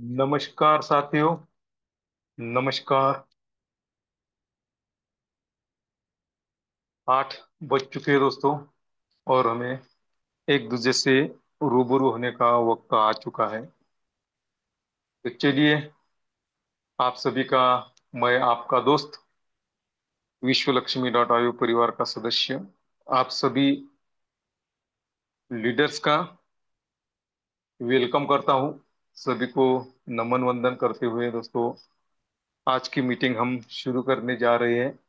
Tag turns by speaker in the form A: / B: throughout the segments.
A: नमस्कार साथियों। नमस्कार। 8 बज चुके हैं दोस्तों, और हमें एक दूसरे से रूबरू होने का वक्त आ चुका है। तो चलिए, आप सभी का, मैं आपका दोस्त, विश्व लक्ष्मी डॉट आयु परिवार का सदस्य, आप सभी लीडर्स का वेलकम करता हूं। सभी को नमन वंदन करते हुए दोस्तों, आज की मीटिंग हम शुरू करने जा रहे हैं।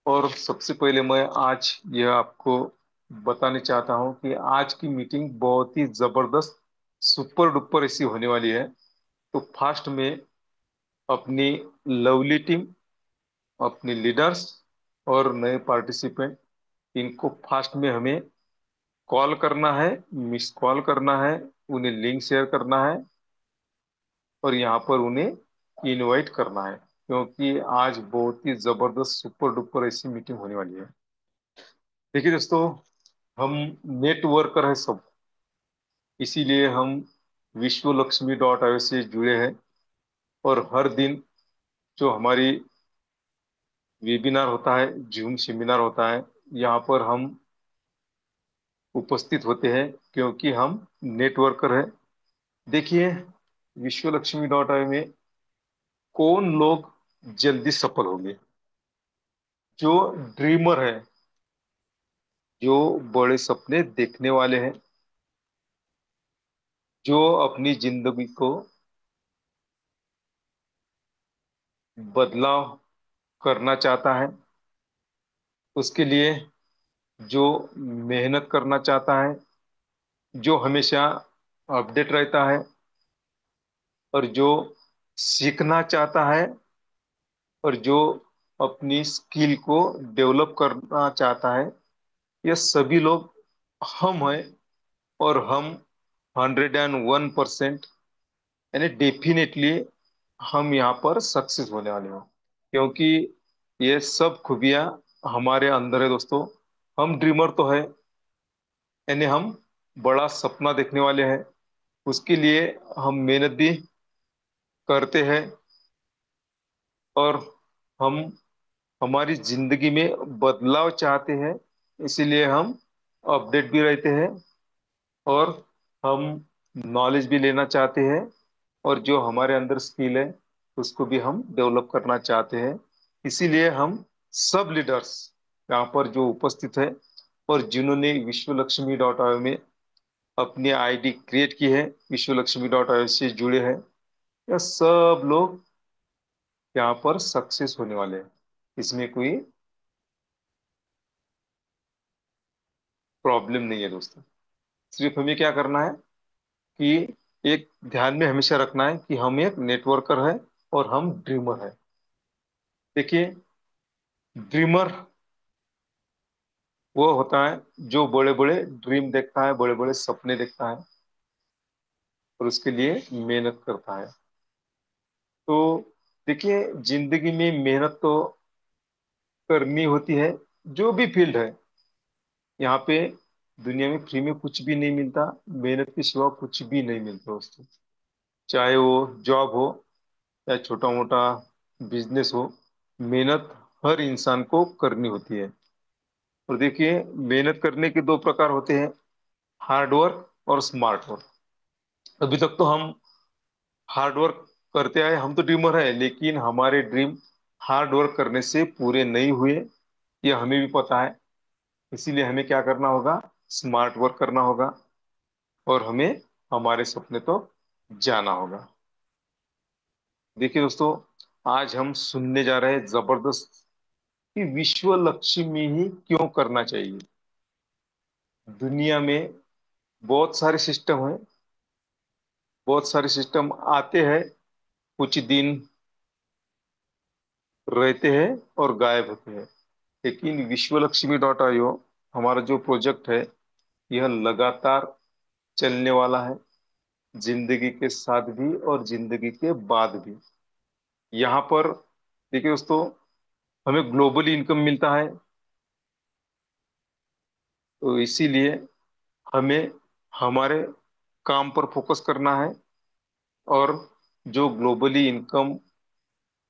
A: और सबसे पहले मैं आज यह आपको बताने चाहता हूं कि आज की मीटिंग बहुत ही जबरदस्त, सुपर डुपर ऐसी होने वाली है। तो फास्ट में अपनी लवली टीम, अपनी लीडर्स और नए पार्टिसिपेंट, इनको फास्ट में हमें कॉल करना है, मिस कॉल करना है, उन्हें लिंक शेयर करना है और यहाँ पर उन्हें इनवाइट करना है, क्योंकि आज बहुत ही जबरदस्त सुपर डुपर ऐसी मीटिंग होने वाली है। देखिए दोस्तों, हम नेटवर्कर है सब, इसीलिए हम विश्व लक्ष्मी डॉट आईओ से जुड़े हैं। और हर दिन जो हमारी वेबिनार होता है, जूम सेमिनार होता है, यहाँ पर हम उपस्थित होते हैं, क्योंकि हम नेटवर्कर है। देखिए, विश्व लक्ष्मी डॉट आईओ में कौन लोग जल्दी सफल होंगे? जो ड्रीमर है, जो बड़े सपने देखने वाले हैं, जो अपनी जिंदगी को बदलाव करना चाहता है, उसके लिए जो मेहनत करना चाहता है, जो हमेशा अपडेट रहता है, और जो सीखना चाहता है, और जो अपनी स्किल को डेवलप करना चाहता है, ये सभी लोग हम हैं। और हम 101% यानी डेफिनेटली हम यहाँ पर सक्सेस होने वाले हैं, क्योंकि ये सब खूबियाँ हमारे अंदर है दोस्तों। हम ड्रीमर तो है, यानी हम बड़ा सपना देखने वाले हैं, उसके लिए हम मेहनत भी करते हैं। और हम हमारी जिंदगी में बदलाव चाहते हैं, इसीलिए हम अपडेट भी रहते हैं। और हम नॉलेज भी लेना चाहते हैं, और जो हमारे अंदर स्किल है उसको भी हम डेवलप करना चाहते हैं। इसीलिए हम सब लीडर्स यहाँ पर जो उपस्थित है, और जिन्होंने विश्व लक्ष्मी डॉट आईओ में अपनी आईडी क्रिएट की है, विश्व लक्ष्मी डॉट आईओ से जुड़े हैं, यह सब लोग यहाँ पर सक्सेस होने वाले हैं। इसमें कोई प्रॉब्लम नहीं है दोस्तों। सिर्फ हमें क्या करना है कि एक ध्यान में हमेशा रखना है कि हम एक नेटवर्कर है और हम ड्रीमर है। देखिए, ड्रीमर वो होता है जो बड़े बड़े ड्रीम देखता है, बड़े बड़े सपने देखता है और उसके लिए मेहनत करता है। तो देखिए, जिंदगी में मेहनत तो करनी होती है, जो भी फील्ड है। यहाँ पे दुनिया में फ्री में कुछ भी नहीं मिलता, मेहनत के सिवा कुछ भी नहीं मिलता दोस्तों। चाहे वो जॉब हो या छोटा मोटा बिजनेस हो, मेहनत हर इंसान को करनी होती है। और देखिए, मेहनत करने के दो प्रकार होते हैं, हार्ड वर्क और स्मार्ट वर्क। अभी तक तो हम हार्ड वर्क करते आए, हम तो ड्रीमर है, लेकिन हमारे ड्रीम हार्ड वर्क करने से पूरे नहीं हुए, ये हमें भी पता है। इसीलिए हमें क्या करना होगा? स्मार्ट वर्क करना होगा, और हमें हमारे सपने तो जाना होगा। देखिए दोस्तों, आज हम सुनने जा रहे हैं जबरदस्त कि विश्व लक्ष्मी ही क्यों करना चाहिए। दुनिया में बहुत सारे सिस्टम हैं, बहुत सारे सिस्टम आते हैं, कुछ दिन रहते हैं और गायब होते हैं। लेकिन विश्व लक्ष्मी डॉट आईओ, हमारा जो प्रोजेक्ट है, यह लगातार चलने वाला है, जिंदगी के साथ भी और जिंदगी के बाद भी। यहाँ पर देखिए दोस्तों, हमें ग्लोबली इनकम मिलता है, तो इसीलिए हमें हमारे काम पर फोकस करना है। और जो ग्लोबली इनकम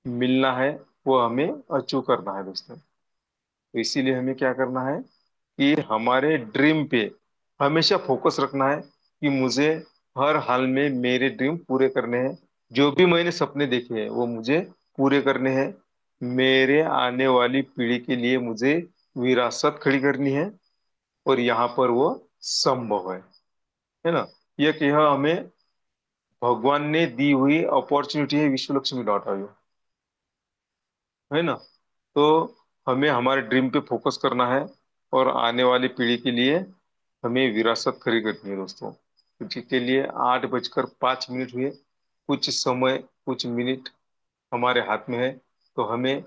A: मिलना है वो हमें अचीव करना है दोस्तों। तो इसीलिए हमें क्या करना है कि हमारे ड्रीम पे हमेशा फोकस रखना है कि मुझे हर हाल में मेरे ड्रीम पूरे करने हैं। जो भी मैंने सपने देखे हैं वो मुझे पूरे करने हैं। मेरे आने वाली पीढ़ी के लिए मुझे विरासत खड़ी करनी है, और यहाँ पर वो संभव है ना। यह हमें भगवान ने दी हुई अपॉर्चुनिटी है, विश्व लक्ष्मी डॉट आयो, है ना। तो हमें हमारे ड्रीम पे फोकस करना है, और आने वाली पीढ़ी के लिए हमें विरासत खड़ी करनी है दोस्तों। जिसके लिए 8:05 हुए, कुछ समय कुछ मिनट हमारे हाथ में है। तो हमें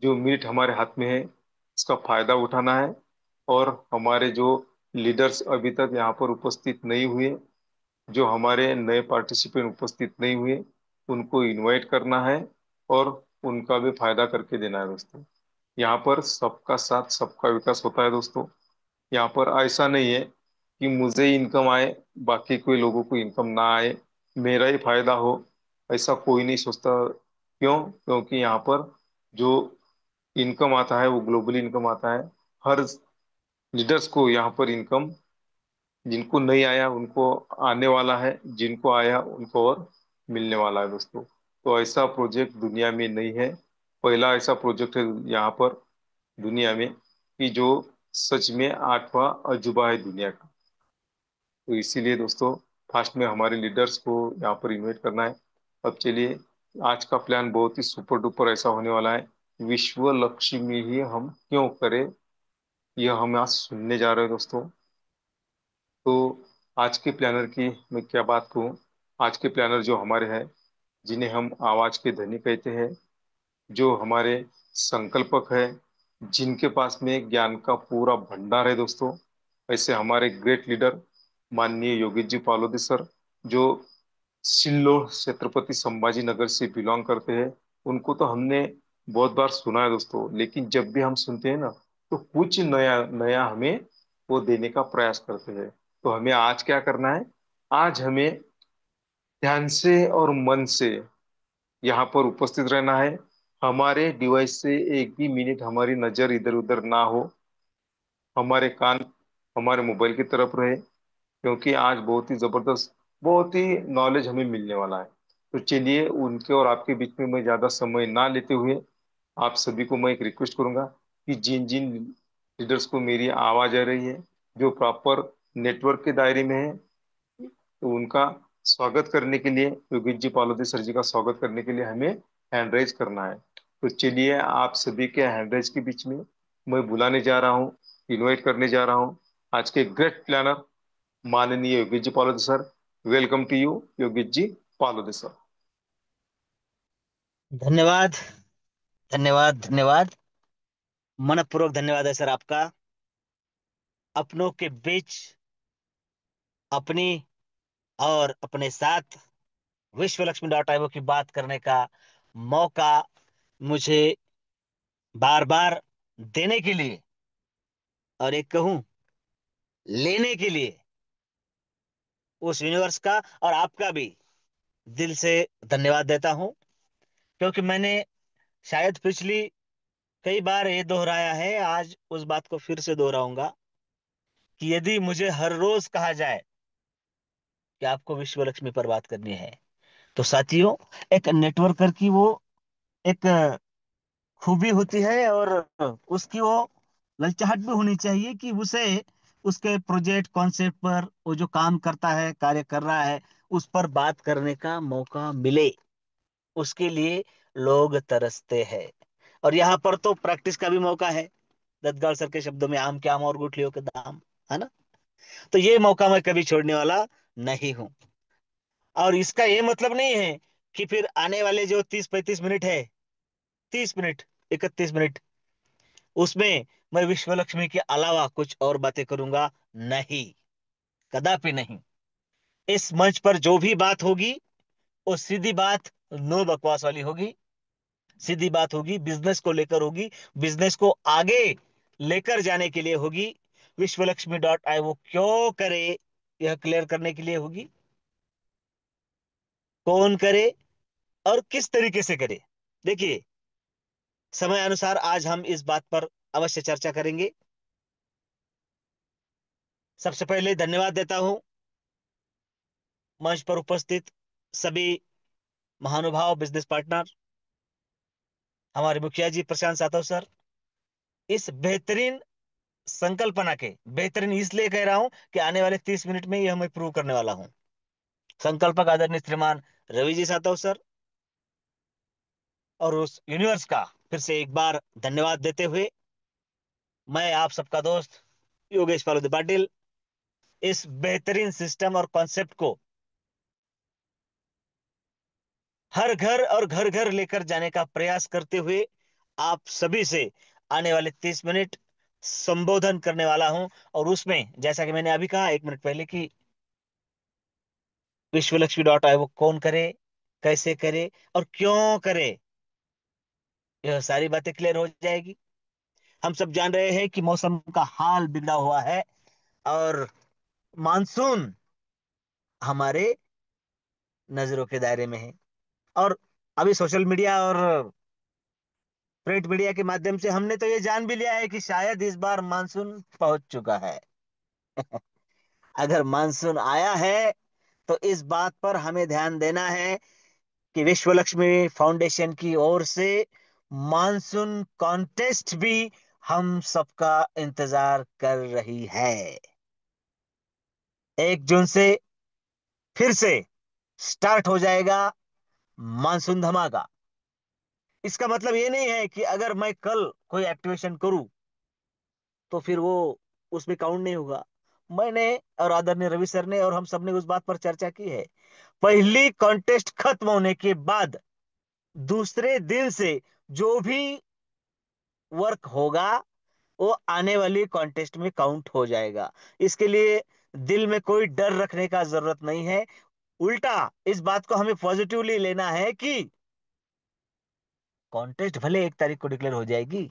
A: जो मिनट हमारे हाथ में है उसका फायदा उठाना है, और हमारे जो लीडर्स अभी तक यहाँ पर उपस्थित नहीं हुए, जो हमारे नए पार्टिसिपेंट उपस्थित नहीं हुए, उनको इनवाइट करना है, और उनका भी फायदा करके देना है दोस्तों। यहाँ पर सबका साथ सबका विकास होता है दोस्तों। यहाँ पर ऐसा नहीं है कि मुझे इनकम आए, बाकी कोई लोगों को इनकम ना आए, मेरा ही फायदा हो। ऐसा कोई नहीं सोचता। क्यों? क्योंकि यहाँ पर जो इनकम आता है वो ग्लोबली इनकम आता है। हर लीडर्स को यहाँ पर इनकम, जिनको नहीं आया उनको आने वाला है, जिनको आया उनको और मिलने वाला है दोस्तों। तो ऐसा प्रोजेक्ट दुनिया में नहीं है। पहला ऐसा प्रोजेक्ट है यहाँ पर दुनिया में, कि जो सच में 8वां अजूबा है दुनिया का। तो इसीलिए दोस्तों फास्ट में हमारे लीडर्स को यहाँ पर इन्वाइट करना है। अब चलिए, आज का प्लान बहुत ही सुपर डुपर ऐसा होने वाला है। विश्व लक्ष्मी ही हम क्यों करें, यह हम आज सुनने जा रहे हैं दोस्तों। तो आज के प्लानर की मैं क्या बात करूं। आज के प्लानर जो हमारे हैं, जिन्हें हम आवाज के धनी कहते हैं, जो हमारे संकल्पक है, जिनके पास में ज्ञान का पूरा भंडार है दोस्तों, ऐसे हमारे ग्रेट लीडर माननीय योगेश जी पालोदी सर, जो सिल्लोड छत्रपति संभाजी नगर से बिलोंग करते हैं। उनको तो हमने बहुत बार सुना है दोस्तों, लेकिन जब भी हम सुनते हैं ना, तो कुछ नया नया हमें वो देने का प्रयास करते हैं। तो हमें आज क्या करना है, आज हमें ध्यान से और मन से यहाँ पर उपस्थित रहना है। हमारे डिवाइस से एक भी मिनट हमारी नजर इधर उधर ना हो, हमारे कान हमारे मोबाइल की तरफ रहे। क्योंकि आज बहुत ही जबरदस्त, बहुत ही नॉलेज हमें मिलने वाला है। तो चलिए, उनके और आपके बीच में मैं ज्यादा समय ना लेते हुए आप सभी को मैं एक रिक्वेस्ट करूंगा कि जिन जिन लीडर्स को मेरी आवाज आ रही है, जो प्रॉपर नेटवर्क के दायरे में है, तो उनका स्वागत करने के लिए, योगेश जी पालोदी सर जी का स्वागत करने के लिए हमें हैंड राइज करना है। तो चलिए, आप सभी के हैंड राइज के बीच में मैं बुलाने जा रहा हूँ, इनवाइट करने जा रहा हूँ आज के ग्रेट प्लानर माननीय Yogesh ji Palodi sir. Welcome to you Yogesh ji Palodi sir.
B: धन्यवाद। धन्यवाद। धन्यवाद। मनपूर्वक धन्यवाद है सर आपका। अपनों के बीच अपनी और अपने साथ विश्व लक्ष्मी डॉट आईओ की बात करने का मौका मुझे बार बार देने के लिए, और एक कहूं लेने के लिए, उस यूनिवर्स का और आपका भी दिल से धन्यवाद देता हूं। क्योंकि मैंने शायद पिछली कई बार ये दोहराया है, आज उस बात को फिर से दोहराऊंगा कि यदि मुझे हर रोज कहा जाए कि आपको विश्व लक्ष्मी पर बात करनी है, तो साथियों, एक नेटवर्कर की वो एक खूबी होती है, और उसकी वो ललचाहट भी होनी चाहिए कि उसे उसके प्रोजेक्ट कॉन्सेप्ट पर वो जो काम करता है, कार्य कर रहा है, उस पर बात करने का मौका मिले। उसके लिए लोग तरसते हैं। और यहाँ पर तो प्रैक्टिस का भी मौका है। दत्तगाल सर के शब्दों में, आम के आम और गुठलियों के दाम, है ना। तो ये मौका मैं कभी छोड़ने वाला नहीं हूं। और इसका ये मतलब नहीं है कि फिर आने वाले जो 30-35 मिनट है, 30 मिनट, 31 मिनट, उसमें मैं विश्व लक्ष्मी के अलावा कुछ और बातें करूंगा। नहीं, कदापि नहीं। इस मंच पर जो भी बात होगी वो सीधी बात, नो बकवास वाली होगी। सीधी बात होगी, बिजनेस को लेकर होगी, बिजनेस को आगे लेकर जाने के लिए होगी। विश्व लक्ष्मी डॉट आई वो क्यों करे, यह क्लियर करने के लिए होगी। कौन करे और किस तरीके से करे। देखिए, समय अनुसार आज हम इस बात पर अवश्य चर्चा करेंगे। सबसे पहले धन्यवाद देता हूं मंच पर उपस्थित सभी महानुभाव, बिजनेस पार्टनर, हमारे मुखिया जी प्रशांत सातव सर, इस बेहतरीन संकल्पना के, बेहतरीन इसलिए कह रहा हूं कि आने वाले 30 मिनट में ये मैं प्रूव करने वाला हूं। संकल्पक आदरणीय श्रीमान रवि जी सातव सर, और उस यूनिवर्स का फिर से एक बार धन्यवाद देते हुए, मैं आप सबका दोस्त योगेश फालुदे पाटिल इस बेहतरीन सिस्टम और कॉन्सेप्ट को हर घर और घर घर लेकर जाने का प्रयास करते हुए आप सभी से आने वाले 30 मिनट संबोधन करने वाला हूं। और उसमें जैसा कि मैंने अभी कहा 1 मिनट पहले कि विश्वलक्ष्मी वो कौन करे, कैसे करे और क्यों करे, यह सारी बातें क्लियर हो जाएगी। हम सब जान रहे हैं कि मौसम का हाल बिगड़ा हुआ है और मानसून हमारे नजरों के दायरे में है। और अभी सोशल मीडिया और प्रिंट मीडिया के माध्यम से हमने तो ये जान भी लिया है कि शायद इस बार मानसून पहुंच चुका है। अगर मानसून आया है तो इस बात पर हमें ध्यान देना है कि विश्व लक्ष्मी फाउंडेशन की ओर से मानसून कॉन्टेस्ट भी हम सबका इंतजार कर रही है। 1 जून से फिर से स्टार्ट हो जाएगा मानसून धमाका। इसका मतलब ये नहीं है कि अगर मैं कल कोई एक्टिवेशन करूं तो फिर वो उसमें काउंट नहीं होगा। मैंने और आदरणीय रवि सर ने और हम सब ने उस बात पर चर्चा की है। पहली कॉन्टेस्ट खत्म होने के बाद दूसरे दिन से जो भी वर्क होगा वो आने वाली कॉन्टेस्ट में काउंट हो जाएगा। इसके लिए दिल में कोई डर रखने का जरूरत नहीं है। उल्टा इस बात को हमें पॉजिटिवली लेना है कि कॉन्टेस्ट भले 1 तारीख को डिक्लेयर हो जाएगी,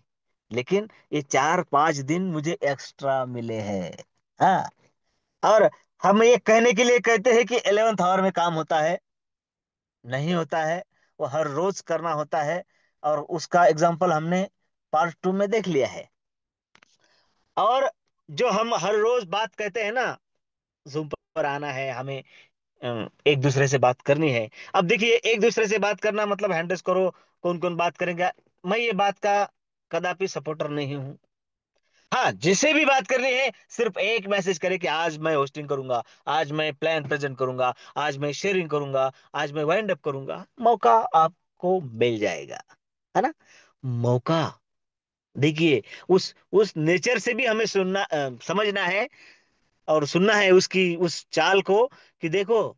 B: लेकिन ये 4-5 दिन मुझे एक्स्ट्रा मिले हैं। हाँ, और हम ये कहने के लिए कहते हैं कि 11th आवर में काम होता है, नहीं होता है। वो हर रोज करना होता है और उसका एग्जाम्पल हमने पार्ट 2 में देख लिया है। और जो हम हर रोज बात कहते हैं ना, जूम पर आना है हमें, एक दूसरे से बात करनी है। अब देखिए, एक दूसरे से बात करना मतलब हैंडल्स करो, कौन कौन बात करेंगे, मैं ये बात का कदापि सपोर्टर नहीं हूं। हाँ, जिसे भी बात करनी है सिर्फ एक मैसेज करे कि आज मैं होस्टिंग करूंगा, आज मैं प्लान प्रेजेंट करूंगा, आज मैं शेयरिंग करूंगा, आज मैं वाइंड अप करूंगा, मौका आपको मिल जाएगा, है ना। मौका, देखिए, उस नेचर से भी हमें समझना है और सुनना है उसकी उस चाल को कि देखो,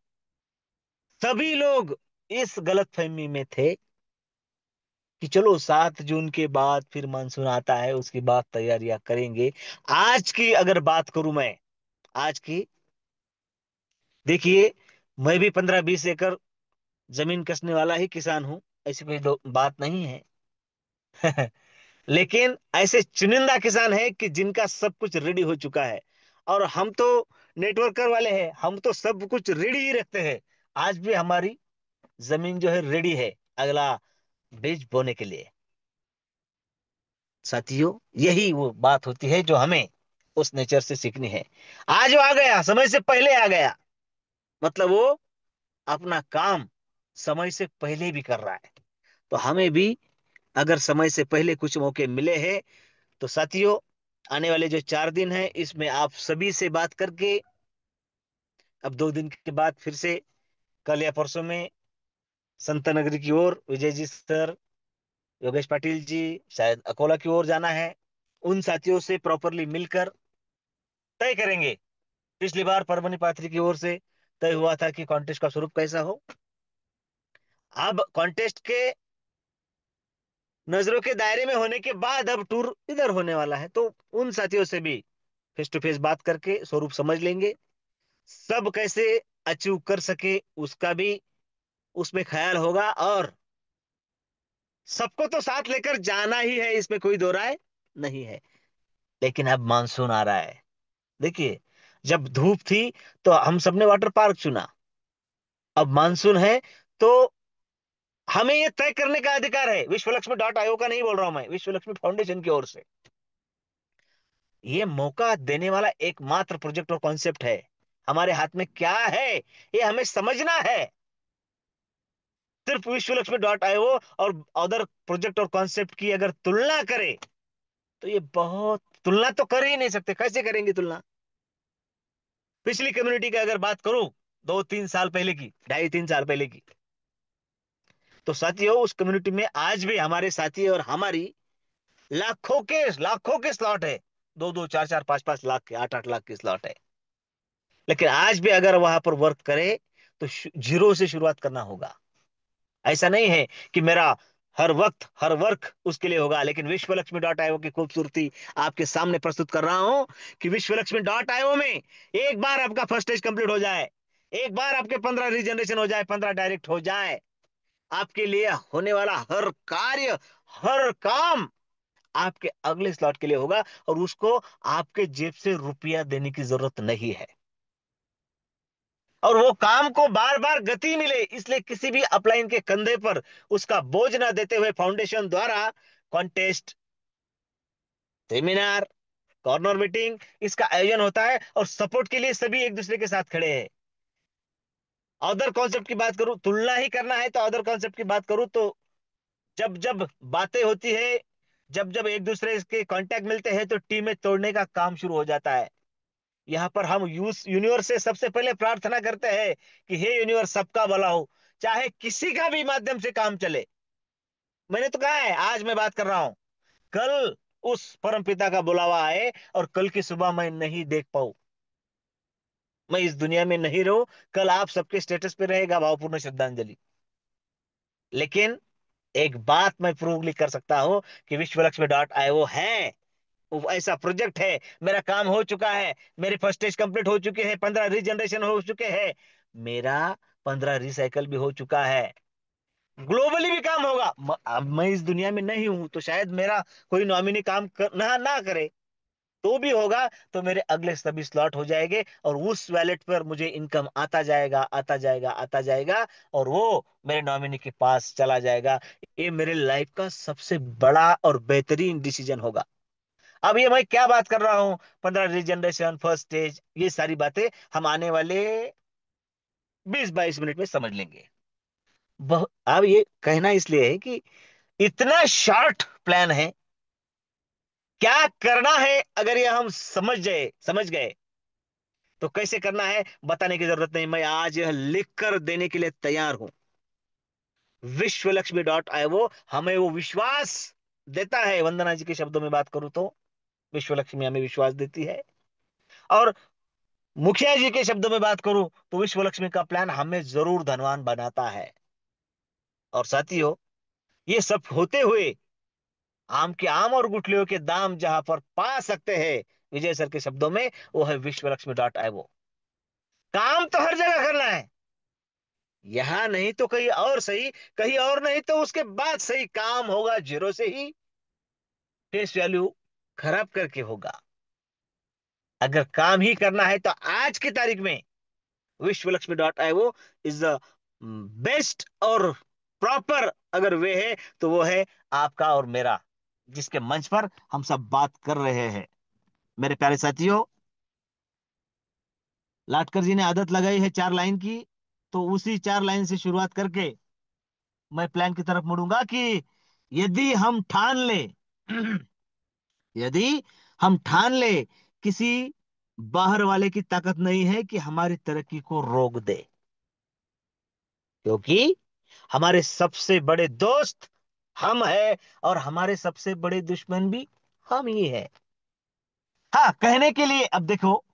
B: सभी लोग इस गलतफहमी में थे कि चलो 7 जून के बाद फिर मानसून आता है, उसके बाद तैयारियां करेंगे। आज की अगर बात करूं मैं, आज की, देखिए, मैं भी 15-20 एकड़ जमीन कसने वाला ही किसान हूं, ऐसी कोई बात नहीं है। लेकिन ऐसे चुनिंदा किसान है कि जिनका सब कुछ रेडी हो चुका है। और हम तो नेटवर्कर वाले हैं, हम तो सब कुछ रेडी ही रखते हैं। आज भी हमारी जमीन जो है रेडी है अगला बीज बोने के लिए। साथियों, यही वो बात होती है जो हमें उस नेचर से सीखनी है। आज वो आ गया, समय से पहले आ गया, मतलब वो अपना काम समय से पहले भी कर रहा है। तो हमें भी अगर समय से पहले कुछ मौके मिले हैं तो साथियों, आने वाले जो 4 दिन हैं इसमें आप सभी से बात करके, अब 2 दिन के बाद फिर से कल या परसों में संत नगरी की ओर विजय जी सर, योगेश पाटिल जी, शायद अकोला की ओर जाना है। उन साथियों से प्रॉपरली मिलकर तय करेंगे। पिछली बार परभनी पाथरी की ओर से तय हुआ था कि कॉन्टेस्ट का स्वरूप कैसा हो। अब कॉन्टेस्ट के नजरों के दायरे में होने के बाद अब टूर इधर होने वाला है, तो उन साथियों से भी फेस टू फेस बात करके स्वरूप समझ लेंगे। सब कैसे अचीव कर सके उसका भी उसमें ख्याल होगा। और सबको तो साथ लेकर जाना ही है, इसमें कोई दो राय नहीं है। लेकिन अब मानसून आ रहा है। देखिए, जब धूप थी तो हम सबने वाटर पार्क चुना, अब मानसून है तो हमें ये तय करने का अधिकार है, विश्व लक्ष्मी डॉट आयोग का नहीं बोल रहा हूं मैं, विश्व लक्ष्मी फाउंडेशन की ओर से ये मौका देने वाला एकमात्र प्रोजेक्ट और कॉन्सेप्ट है। हमारे हाथ में क्या है ये हमें समझना है। सिर्फ विश्व लक्ष्मी डॉट आईओ और अदर प्रोजेक्ट और कॉन्सेप्ट की अगर तुलना करें तो ये बहुत, तुलना तो कर ही नहीं सकते, कैसे करेंगे तुलना। पिछली कम्युनिटी की अगर बात करूं, 2-3 साल पहले की, 2.5-3 साल पहले की, तो साथियों उस कम्युनिटी में आज भी हमारे साथी और हमारी लाखों के स्लॉट है। 2-2, 4-4, 5-5 लाख के, 8-8 लाख के स्लॉट है। लेकिन आज भी अगर वहां पर वर्क करे तो जीरो से शुरुआत करना होगा। ऐसा नहीं है कि मेरा हर वक्त हर वर्क उसके लिए होगा, लेकिन विश्व लक्ष्मी डॉट आईओ की खूबसूरती आपके सामने प्रस्तुत कर रहा हूं कि विश्व लक्ष्मी डॉट आईओ में एक बार आपका फर्स्ट स्टेज कंप्लीट हो जाए, एक बार आपके 15 रीजनरेशन हो जाए, 15 डायरेक्ट हो जाए, आपके लिए होने वाला हर कार्य, हर काम आपके अगले स्लॉट के लिए होगा, और उसको आपके जेब से रुपया देने की जरूरत नहीं है। और वो काम को बार बार गति मिले, इसलिए किसी भी अपलाइन के कंधे पर उसका बोझ ना देते हुए फाउंडेशन द्वारा कॉन्टेस्ट, सेमिनार, कॉर्नर मीटिंग इसका आयोजन होता है, और सपोर्ट के लिए सभी एक दूसरे के साथ खड़े हैं। अदर कॉन्सेप्ट की बात करूं, तुलना ही करना है तो अदर कॉन्सेप्ट की बात करूं तो जब जब बातें होती है, जब जब एक दूसरे के कांटेक्ट मिलते हैं तो टीमें तोड़ने का काम शुरू हो जाता है। यहाँ पर हम यूनिवर्स से सबसे पहले प्रार्थना करते हैं कि हे यूनिवर्स सबका भला हो, चाहे किसी का भी माध्यम से काम चले। मैंने तो कहा है, आज मैं बात कर रहा हूं, कल उस परम पिता का बुलावा आए और कल की सुबह मैं नहीं देख पाऊं, मैं इस दुनिया में नहीं रहूं, कल आप सबके स्टेटस पे रहेगा भावपूर्ण श्रद्धांजलि। लेकिन एक बात मैं प्रूवली कर सकता हूं कि विश्व लक्ष्मी डॉट आईओ है, वो ऐसा प्रोजेक्ट है, मेरा काम हो चुका है, मेरे फर्स्ट स्टेज कंप्लीट हो चुके हैं, 15 रीजनरेशन हो चुके हैं, मेरा 15 रिसाइकल भी हो चुका है, ग्लोबली भी काम होगा। अब मैं इस दुनिया में नहीं हूं तो शायद मेरा कोई नॉमिनी काम ना करे, तो भी होगा, तो मेरे अगले सभी स्लॉट हो जाएंगे, और उस वैलेट पर मुझे इनकम आता जाएगा, आता जाएगा, आता जाएगा, और वो मेरे नॉमिनी के पास चला जाएगा। ये मेरे लाइफ का सबसे बड़ा और बेहतरीन डिसीजन होगा। अब ये मैं क्या बात कर रहा हूं, 15 रीजनरेशन, फर्स्ट स्टेज, ये सारी बातें हम आने वाले 20-22 मिनट में समझ लेंगे। अब ये कहना इसलिए है कि इतना शॉर्ट प्लान है, क्या करना है अगर ये हम समझ गए तो कैसे करना है बताने की जरूरत नहीं, मैं आज यह लिख कर देने के लिए तैयार हूं। विश्व लक्ष्मी डॉट आईओ हमें वो विश्वास देता है, वंदना जी के शब्दों में बात करूं तो विश्व लक्ष्मी हमें विश्वास देती है, और मुखिया जी के शब्दों में बात करूं तो विश्व लक्ष्मी का प्लान हमें जरूर धनवान बनाता है। और साथियों, ये सब होते हुए आम के आम और गुठलियों के दाम जहां पर पा सकते हैं, विजय सर के शब्दों में, वो है विश्व लक्ष्मी डॉट आईओ। काम तो हर जगह करना है, यहां नहीं तो कहीं और सही, कहीं और नहीं तो उसके बाद सही, काम होगा जीरो से ही, फेस वैल्यू खराब करके होगा। अगर काम ही करना है तो आज की तारीख में विश्व Lakshmi dot IO is the best और प्रॉपर अगर वे है तो वो है आपका और मेरा, जिसके मंच पर हम सब बात कर रहे हैं। मेरे प्यारे साथियों, लाटकर जी ने आदत लगाई है 4 लाइन की, तो उसी 4 लाइन से शुरुआत करके मैं प्लान की तरफ मुड़ूंगा कि यदि हम ठान ले यदि हम ठान ले, किसी बाहर वाले की ताकत नहीं है कि हमारी तरक्की को रोक दे, क्योंकि हमारे सबसे बड़े दोस्त हम हैं, और हमारे सबसे बड़े दुश्मन भी हम ही हैं। हाँ, कहने के लिए अब देखो,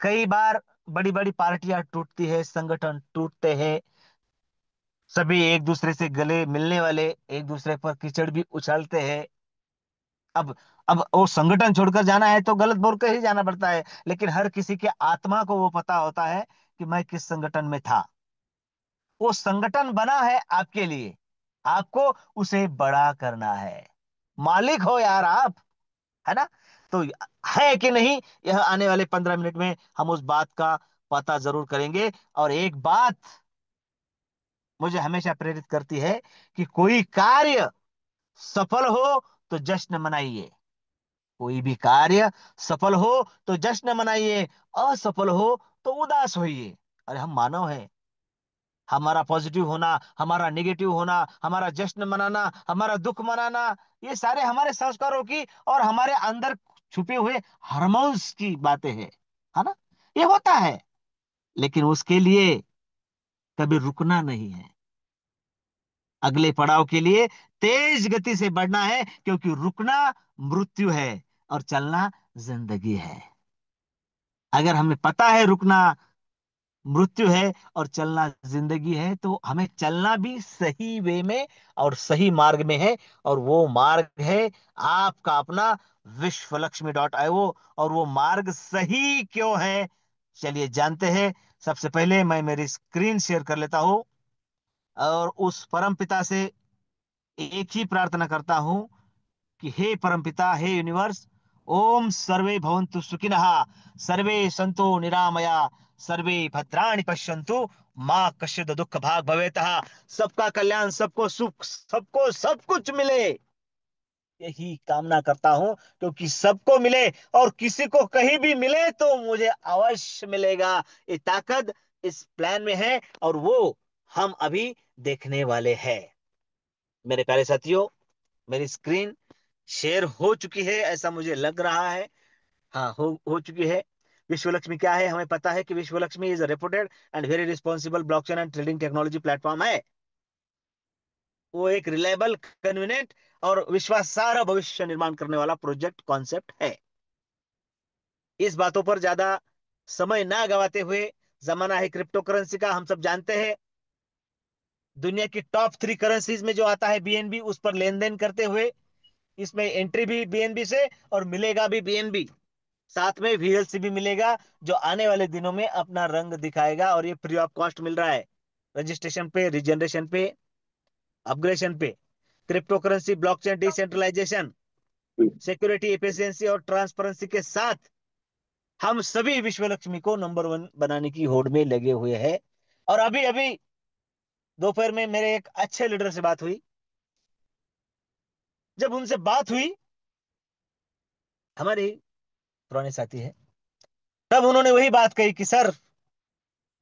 B: कई बार बड़ी बड़ी पार्टियां टूटती है, संगठन टूटते हैं, सभी एक दूसरे से गले मिलने वाले एक दूसरे पर कीचड़ भी उछालते हैं। अब अब वो संगठन छोड़कर जाना है तो गलत बोल कर ही जाना पड़ता है, लेकिन हर किसी के आत्मा को वो पता होता है कि मैं किस संगठन में था। वो संगठन बना है आपके लिए, आपको उसे बड़ा करना है। मालिक हो यार आप, है ना? तो है कि नहीं, यह आने वाले 15 मिनट में हम उस बात का पता जरूर करेंगे। और एक बात मुझे हमेशा प्रेरित करती है कि कोई कार्य सफल हो तो जश्न मनाइए, कोई भी कार्य सफल हो तो जश्न मनाइए, असफल हो तो उदास होइए। अरे हम मानव हैं, हमारा पॉजिटिव होना, हमारा नेगेटिव होना, हमारा जश्न मनाना, हमारा दुख मनाना, ये सारे हमारे संस्कारों की और हमारे अंदर छुपे हुए हार्मोन्स की बातें हैं, है ना। ये होता है, लेकिन उसके लिए कभी रुकना नहीं है, अगले पड़ाव के लिए तेज गति से बढ़ना है, क्योंकि रुकना मृत्यु है और चलना जिंदगी है। अगर हमें पता है रुकना मृत्यु है और चलना जिंदगी है, तो हमें चलना भी सही वे में और सही मार्ग में है, और वो मार्ग है आपका अपना विश्वलक्ष्मी.io। और वो मार्ग सही क्यों है, चलिए जानते हैं। सबसे पहले मैं मेरी स्क्रीन शेयर कर लेता हूं और उस परम पिता से एक ही प्रार्थना करता हूं कि हे परमपिता, हे यूनिवर्स, ओम सर्वे भवन्तु सुखिनः, सर्वे संतो निरामया, सर्वे भद्राणि पश्यन्तु, माँ कश्चित् दुख भाग भवेतः। सबका कल्याण, सबको सुख, सबको सब कुछ मिले, यही कामना करता हूं, क्योंकि सबको मिले और किसी को कहीं भी मिले तो मुझे अवश्य मिलेगा। ये ताकत इस प्लान में है और वो हम अभी देखने वाले हैं। मेरे प्यारे साथियों, मेरी स्क्रीन शेयर हो चुकी है ऐसा मुझे लग रहा है। हाँ, हो चुकी है। विश्व लक्ष्मी क्या है, हमें पता है कि विश्व Lakshmi is a reputed and very responsible blockchain and trading technology platform है। वो एक रिलायबल, कन्वीनियंट और विश्वासार्ह भविष्य निर्माण करने वाला प्रोजेक्ट कॉन्सेप्ट है। इस बातों पर ज्यादा समय ना गवाते हुए, जमाना है क्रिप्टो करेंसी का, हम सब जानते हैं। दुनिया की टॉप 3 करेंसीज में जो आता है बीएनबी, उस पर लेन देन करते हुए इसमें एंट्री भी बीएनबी से और मिलेगा भी बीएनबी, साथ में वीएलसी भी मिलेगा, जो आने वाले दिनों में अपना रंग दिखाएगा। और ये फ्री ऑफ कॉस्ट मिल रहा है, रजिस्ट्रेशन पे, रिजनरेशन पे, अपग्रेडेशन पे। Cryptocurrency, blockchain, decentralisation, security, efficiency और ट्रांसपेरेंसी के साथ हम सभी विश्व लक्ष्मी को नंबर 1 बनाने की होड़ में लगे हुए हैं। और अभी अभी दोपहर में मेरे एक अच्छे लीडर से बात हुई। जब उनसे बात हुई, हमारे पुराने साथी है, तब उन्होंने वही बात कही कि सर,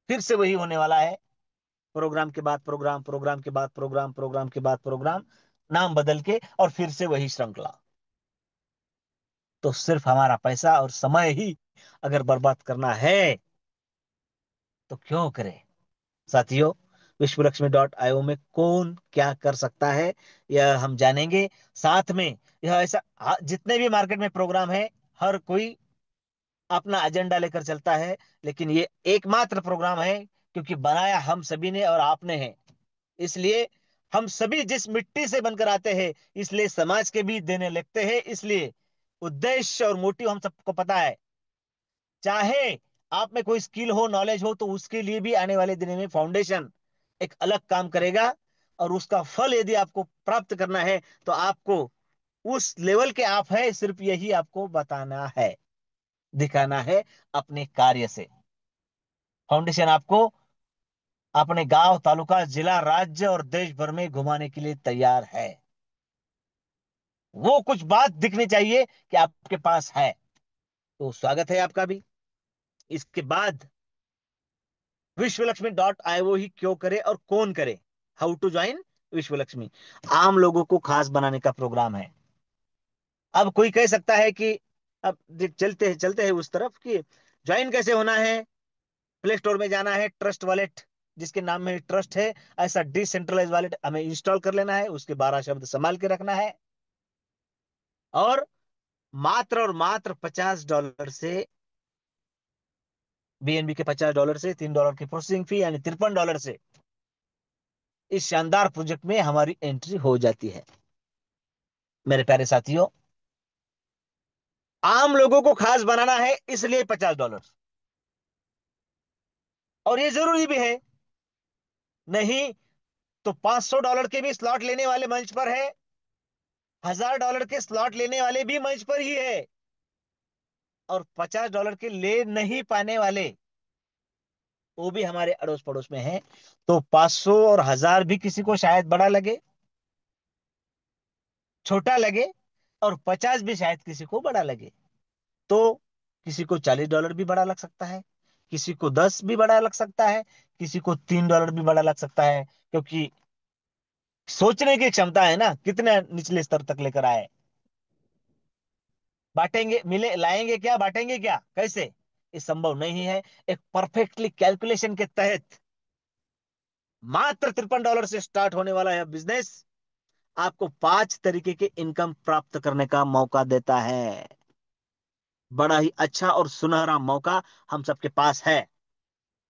B: फिर से वही होने वाला है, प्रोग्राम के बाद प्रोग्राम, प्रोग्राम के बाद प्रोग्राम, प्रोग्राम के बाद प्रोग्राम, नाम बदल के और फिर से वही श्रृंखला। तो सिर्फ हमारा पैसा और समय ही अगर बर्बाद करना है तो क्यों करें। साथियों, विश्वलक्ष्मी.io में कौन क्या कर सकता है, यह हम जानेंगे साथ में। यह ऐसा, जितने भी मार्केट में प्रोग्राम है, हर कोई अपना एजेंडा लेकर चलता है, लेकिन ये एकमात्र प्रोग्राम है क्योंकि बनाया हम सभी ने और आपने है। इसलिए हम सभी जिस मिट्टी से बनकर आते हैं, इसलिए समाज के भी देने लगते हैं। इसलिए उद्देश्य और मोटिव हम सबको पता है। चाहे आप में कोई स्किल हो, नॉलेज हो, तो उसके लिए भी आने वाले दिन में फाउंडेशन एक अलग काम करेगा। और उसका फल यदि आपको प्राप्त करना है, तो आपको उस लेवल के आप है, सिर्फ यही आपको बताना है, दिखाना है अपने कार्य से। फाउंडेशन आपको अपने गांव, तालुका, जिला, राज्य और देश भर में घुमाने के लिए तैयार है। वो कुछ बात दिखनी चाहिए कि आपके पास है। तो स्वागत है आपका भी। इसके बाद विश्वलक्ष्मी.io ही क्यों करे और कौन करे, हाउ टू ज्वाइन विश्वलक्ष्मी, आम लोगों को खास बनाने का प्रोग्राम है। अब कोई कह सकता है कि अब चलते हैं उस तरफ कि ज्वाइन कैसे होना है। प्ले स्टोर में जाना है, ट्रस्ट वॉलेट जिसके नाम में ट्रस्ट है, ऐसा डिसेंट्रलाइज वॉलेट हमें इंस्टॉल कर लेना है, उसके 12 शब्द संभाल के रखना है। और मात्र $50 से, बीएनबी के $50 से, $3 की प्रोसेसिंग फी यानी $53 से इस शानदार प्रोजेक्ट में हमारी एंट्री हो जाती है। मेरे प्यारे साथियों, आम लोगों को खास बनाना है, इसलिए $50। और ये जरूरी भी है, नहीं तो $500 के भी स्लॉट लेने वाले मंच पर है, $1000 के स्लॉट लेने वाले भी मंच पर ही है, और $50 के ले नहीं पाने वाले वो भी हमारे अड़ोस पड़ोस में है। तो 500 और 1000 भी किसी को शायद बड़ा लगे, छोटा लगे, और 50 भी शायद किसी को बड़ा लगे। तो किसी को $40 भी बड़ा लग सकता है, किसी को 10 भी बड़ा लग सकता है, किसी को $3 भी बड़ा लग सकता है, क्योंकि सोचने की क्षमता है ना, कितने निचले स्तर तक लेकर आए। बांटेंगे, मिले, लाएंगे क्या, बांटेंगे क्या, कैसे? ये संभव नहीं है। एक परफेक्टली कैलकुलेशन के तहत मात्र $53 से स्टार्ट होने वाला यह बिजनेस आपको 5 तरीके के इनकम प्राप्त करने का मौका देता है। बड़ा ही अच्छा और सुनहरा मौका हम सबके पास है।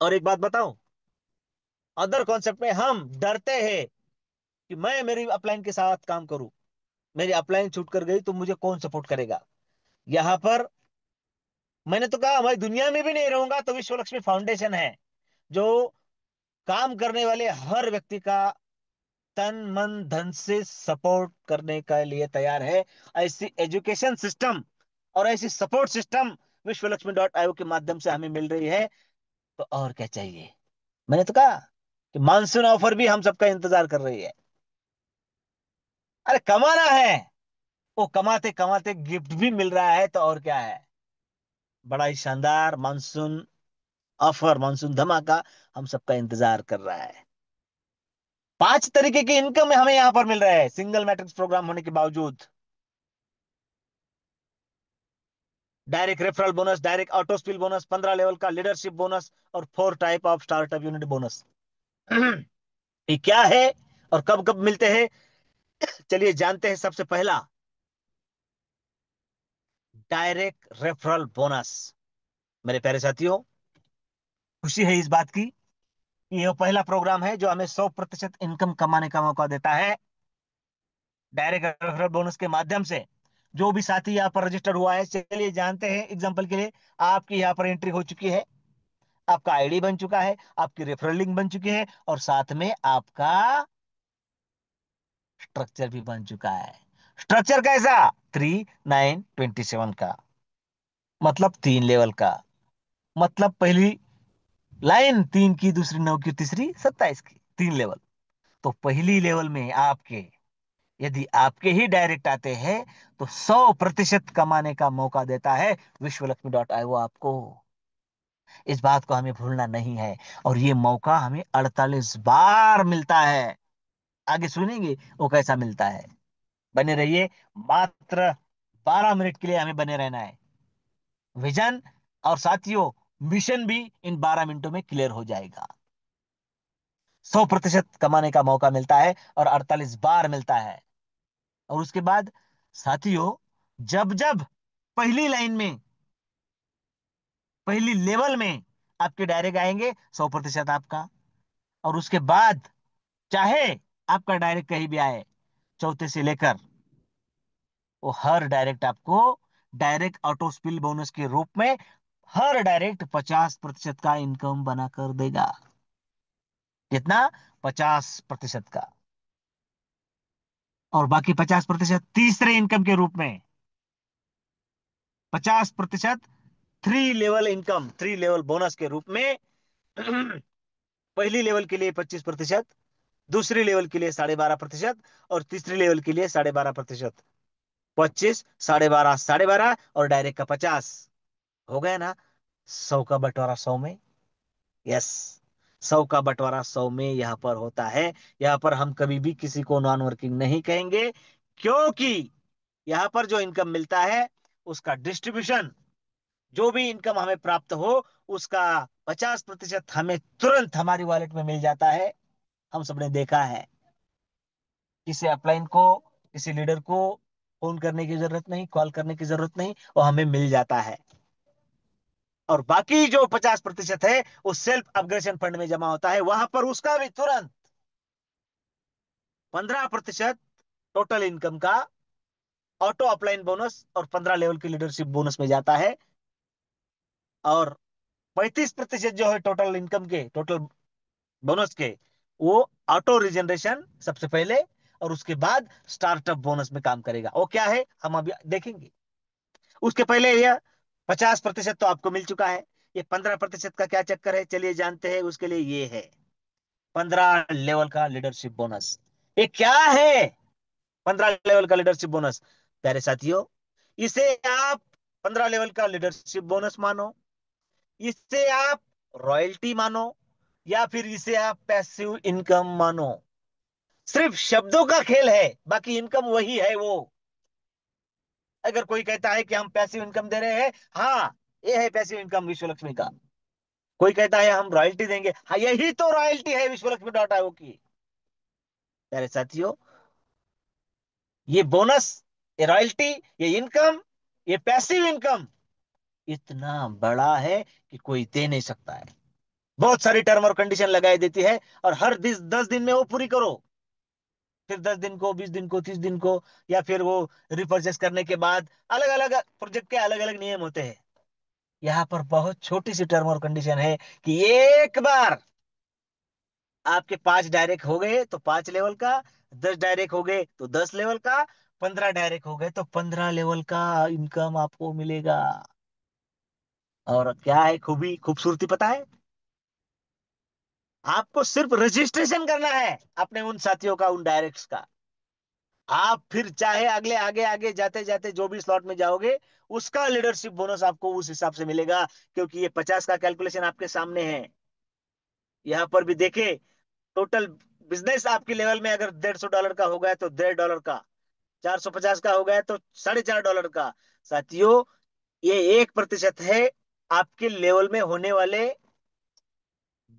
B: और एक बात बताऊं, अदर कॉन्सेप्ट में हम डरते हैं कि मैं मेरी अपलाइन के साथ काम करूं, मेरी अपलाइन छूट कर गई तो मुझे कौन सपोर्ट करेगा। यहां पर मैंने तो कहा, मैं दुनिया में भी नहीं रहूंगा तो विश्व लक्ष्मी फाउंडेशन है, जो काम करने वाले हर व्यक्ति का तन मन धन से सपोर्ट करने के लिए तैयार है। ऐसी एजुकेशन सिस्टम और ऐसी सपोर्ट सिस्टम विश्वलक्ष्मी.io के माध्यम से हमें मिल रही है। तो और क्या चाहिए। मैंने तो कहा कि मानसून ऑफर भी हम सबका इंतजार कर रही है। अरे कमाना है, वो कमाते कमाते गिफ्ट भी मिल रहा है, तो और क्या है। बड़ा ही शानदार मानसून ऑफर, मानसून धमाका हम सबका इंतजार कर रहा है। 5 तरीके की इनकम हमें यहां पर मिल रहा है सिंगल मैट्रिक्स प्रोग्राम होने के बावजूद। Direct referral bonus, direct auto spill bonus, 15 level का लीडरशिप बोनस, और 4 type of startup unit bonus. ये क्या है और कब कब मिलते हैं, चलिए जानते हैं। सबसे पहला, डायरेक्ट रेफरल बोनस। मेरे प्यारे साथियों, खुशी है इस बात की कि यह पहला प्रोग्राम है जो हमें 100% इनकम कमाने का मौका देता है। डायरेक्ट रेफरल बोनस के माध्यम से जो भी साथी यहाँ पर रजिस्टर हुआ है, चलिए जानते हैं। एग्जाम्पल के लिए, आपकी यहाँ पर एंट्री हो चुकी है, आपका आईडी बन चुका है, आपकी रेफरल लिंक बन चुकी है, और साथ में आपका स्ट्रक्चर भी बन चुका है। स्ट्रक्चर कैसा? 3927 का, मतलब 3 लेवल का। मतलब पहली लाइन 3 की, दूसरी 9 की, तीसरी 27 की, 3 लेवल। तो पहली लेवल में आपके, यदि आपके ही डायरेक्ट आते हैं, तो 100% कमाने का मौका देता है विश्वलक्ष्मी.io आपको। इस बात को हमें भूलना नहीं है। और ये मौका हमें 48 बार मिलता है। आगे सुनेंगे वो कैसा मिलता है। बने रहिए, मात्र 12 मिनट के लिए हमें बने रहना है। विजन और साथियों, मिशन भी इन 12 मिनटों में क्लियर हो जाएगा। 100% कमाने का मौका मिलता है और 48 बार मिलता है। और उसके बाद साथियों, जब जब पहली लाइन में, पहली लेवल में आपके डायरेक्ट आएंगे, 100% आपका। और उसके बाद चाहे आपका डायरेक्ट कहीं भी आए, चौथे से लेकर, वो हर डायरेक्ट आपको डायरेक्ट ऑटो स्पिल बोनस के रूप में हर डायरेक्ट 50% का इनकम बना कर देगा। कितना? 50% का। और बाकी 50% तीसरे इनकम के रूप में। 50% 3 लेवल इनकम, 3 लेवल बोनस के रूप में। पहली लेवल के लिए 25%, दूसरी लेवल के लिए 12.5%, और तीसरी लेवल के लिए 12.5%। 25, 12.5, 12.5, और डायरेक्ट का 50। हो गया ना? 100 का बंटवारा 100 में। यस, 100 का बंटवारा 100 में यहां पर होता है। यहां पर हम कभी भी किसी को नॉन वर्किंग नहीं कहेंगे, क्योंकि यहां पर जो इनकम मिलता है, उसका डिस्ट्रीब्यूशन, जो भी इनकम हमें प्राप्त हो, उसका 50% हमें तुरंत हमारी वॉलेट में मिल जाता है। हम सबने देखा है, किसी अपलाइन को, किसी लीडर को फोन करने की जरूरत नहीं, कॉल करने की जरूरत नहीं, वो हमें मिल जाता है। और बाकी जो 50% है, वो सेल्फ अपग्रेशन फंड में जमा होता है, वहां पर उसका भी तुरंत 15% टोटल इनकम का ऑटो अपलाइन बोनस और 15 लेवल की लीडरशिप बोनस में जाता है। और 35% जो है टोटल इनकम के, टोटल बोनस के, वो ऑटो रिजनरेशन सबसे पहले, और उसके बाद स्टार्टअप बोनस में काम करेगा। वो क्या है हम अभी देखेंगे। उसके पहले यह 50% तो आपको मिल चुका है। ये 15% का क्या चक्कर है, चलिए जानते हैं। उसके लिए ये है 15 लेवल का लीडरशिप बोनस। ये क्या है 15 लेवल का लीडरशिप बोनस? प्यारे साथियों, इसे आप 15 लेवल का लीडरशिप बोनस मानो, इसे आप रॉयल्टी मानो, या फिर इसे आप पैसिव इनकम मानो। सिर्फ शब्दों का खेल है, बाकी इनकम वही है वो। अगर कोई कहता है कि हम पैसिव इनकम दे रहे हैं, हाँ, ये है पैसिव इनकम विश्व लक्ष्मी का। कोई कहता है हम रॉयल्टी देंगे, हाँ, यही तो रॉयल्टी है विश्व लक्ष्मी डॉट आईओ की। प्यारे साथियों, ये बोनस, ये रॉयल्टी, ये इनकम, ये पैसिव इनकम इतना बड़ा है कि कोई दे नहीं सकता है। बहुत सारी टर्म और कंडीशन लगाई देती है, और हर 10 दिन में वो पूरी करो। फिर 10 दिन को, 20 दिन को, 30 दिन को, या फिर वो रिपर्चेस करने के बाद, अलग अलग प्रोजेक्ट के अलग अलग नियम होते हैं। यहाँ पर बहुत छोटी सी टर्म और कंडीशन है कि एक बार आपके 5 डायरेक्ट हो गए तो 5 लेवल का, 10 डायरेक्ट हो गए तो 10 लेवल का, 15 डायरेक्ट हो गए तो 15 लेवल का इनकम आपको मिलेगा। और क्या है खूबी, खूबसूरती पता है? आपको सिर्फ रजिस्ट्रेशन करना है अपने उन साथियों का, उन डायरेक्ट्स का। आप फिर चाहे अगले आगे आगे जाते जाते जो भी स्लॉट में जाओगे, उसका लीडरशिप बोनस आपको उस हिसाब से मिलेगा, क्योंकि ये 50 का कैलकुलेशन आपके सामने है। यहां पर भी देखे, टोटल बिजनेस आपके लेवल में अगर $150 का हो गया तो $1.5 का, 450 का हो गया तो $4.5 का। साथियों, ये 1% है आपके लेवल में होने वाले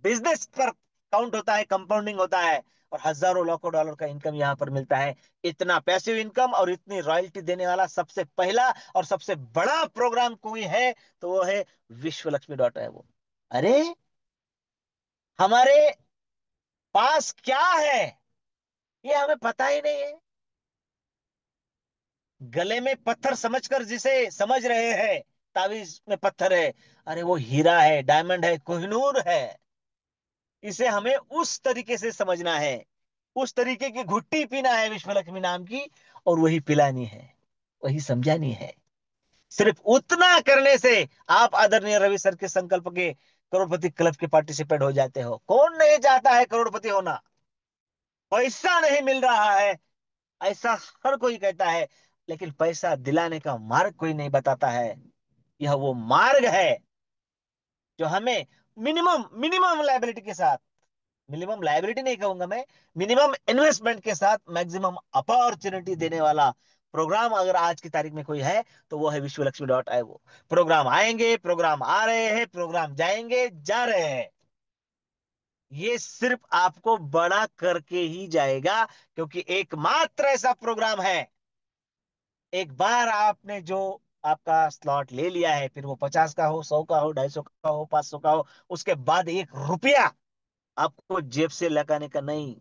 B: बिजनेस पर काउंट होता है, कंपाउंडिंग होता है, और हजारों लाखों डॉलर का इनकम यहां पर मिलता है। इतना पैसिव इनकम और इतनी रॉयल्टी देने वाला सबसे पहला और सबसे बड़ा प्रोग्राम कोई है तो वो है विश्व लक्ष्मी डॉट है वो। अरे, हमारे पास क्या है ये हमें पता ही नहीं है। गले में पत्थर समझकर जिसे समझ रहे हैं, तावीज में पत्थर है, अरे वो हीरा है, डायमंड है, कोहिनूर है। इसे हमें उस तरीके से समझना है, उस तरीके की घुट्टी पीना है विश्व लक्ष्मी नाम की, और वही पिलानी है, वही समझानी है। सिर्फ उतना करने से आप आदरणीय रवि सर के संकल्प के करोड़पति क्लब के पार्टिसिपेट हो जाते हो। कौन नहीं चाहता है करोड़पति होना? पैसा नहीं मिल रहा है ऐसा हर कोई कहता है, लेकिन पैसा दिलाने का मार्ग कोई नहीं बताता है। यह वो मार्ग है जो हमें मिनिमम मिनिमम लाइबिलिटी के साथ, मिनिमम लाइबिलिटी नहीं कहूंगा मैं, मिनिमम इन्वेस्टमेंट के साथ मैक्सिमम अपॉर्चुनिटी देने वाला प्रोग्राम अगर आज की तारीख में कोई है तो वो है विश्व लक्ष्मी डॉट आई। वो प्रोग्राम आएंगे, प्रोग्राम आ रहे हैं, प्रोग्राम जाएंगे, जा रहे हैं। ये सिर्फ आपको बड़ा करके ही जाएगा, क्योंकि एकमात्र ऐसा प्रोग्राम है, एक बार आपने जो आपका स्लॉट ले लिया है, फिर वो 50 का हो, 100 का हो, 250 का हो, 500 का हो, उसके बाद 1 रुपया आपको जेब से लगाने का नहीं,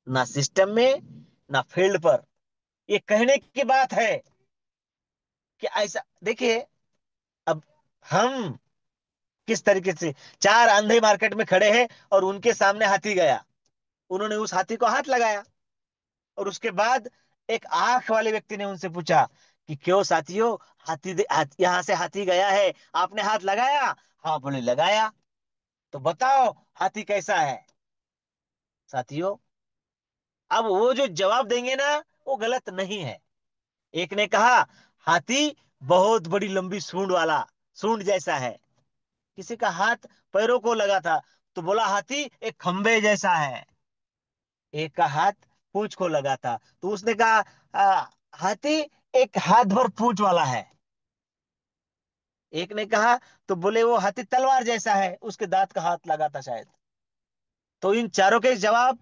B: ना सिस्टम में, ना फील्ड पर। ये कहने की बात है कि ऐसा देखिए, अब हम किस तरीके से, 4 अंधे मार्केट में खड़े हैं और उनके सामने हाथी गया, उन्होंने उस हाथी को हाथ लगाया, और उसके बाद एक आंख वाले व्यक्ति ने उनसे पूछा कि क्यों साथियों, यहां से हाथी गया है, आपने हाथ लगाया? हाँ, बोले लगाया। तो बताओ हाथी कैसा है? साथियों, अब वो जो जवाब देंगे ना, वो गलत नहीं है। एक ने कहा हाथी बहुत बड़ी लंबी सूंड वाला, सूंड जैसा है। किसी का हाथ पैरों को लगा था तो बोला हाथी एक खंबे जैसा है। एक का हाथ पूंछ को लगा था तो उसने कहा हाथी एक हाथ भर पूंछ वाला है। एक ने कहा तो बोले वो हाथी तलवार जैसा है, उसके दांत का हाथ लगा था शायद। तो इन चारों के जवाब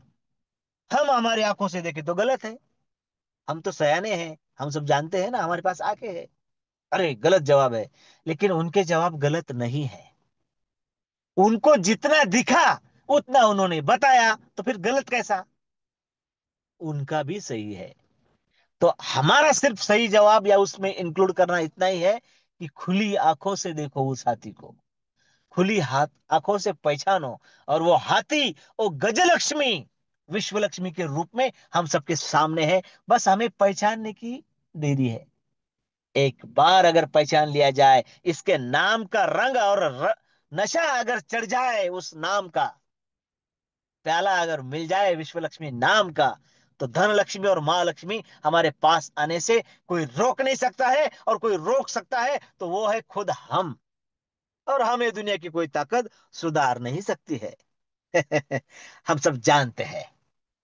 B: हम हमारी आंखों से देखें तो गलत है। हम तो सयाने हैं, हम सब जानते हैं ना, हमारे पास आंखें हैं। अरे गलत जवाब है। लेकिन उनके जवाब गलत नहीं है, उनको जितना दिखा उतना उन्होंने बताया, तो फिर गलत कैसा? उनका भी सही है। तो हमारा सिर्फ सही जवाब या उसमें इंक्लूड करना इतना ही है कि खुली आंखों से देखो उस हाथी को, खुली हाथ आंखों से पहचानो, और वो हाथी, वो गजलक्ष्मी विश्व लक्ष्मी के रूप में हम सबके सामने है। बस हमें पहचानने की देरी है। एक बार अगर पहचान लिया जाए, इसके नाम का रंग और नशा अगर चढ़ जाए, उस नाम का प्याला अगर मिल जाए विश्व लक्ष्मी नाम का, तो धन लक्ष्मी और माँ लक्ष्मी हमारे पास आने से कोई रोक नहीं सकता है, और कोई रोक सकता है तो वो है खुद हम। और हमें दुनिया की कोई ताकत सुधार नहीं सकती है। हम सब जानते हैं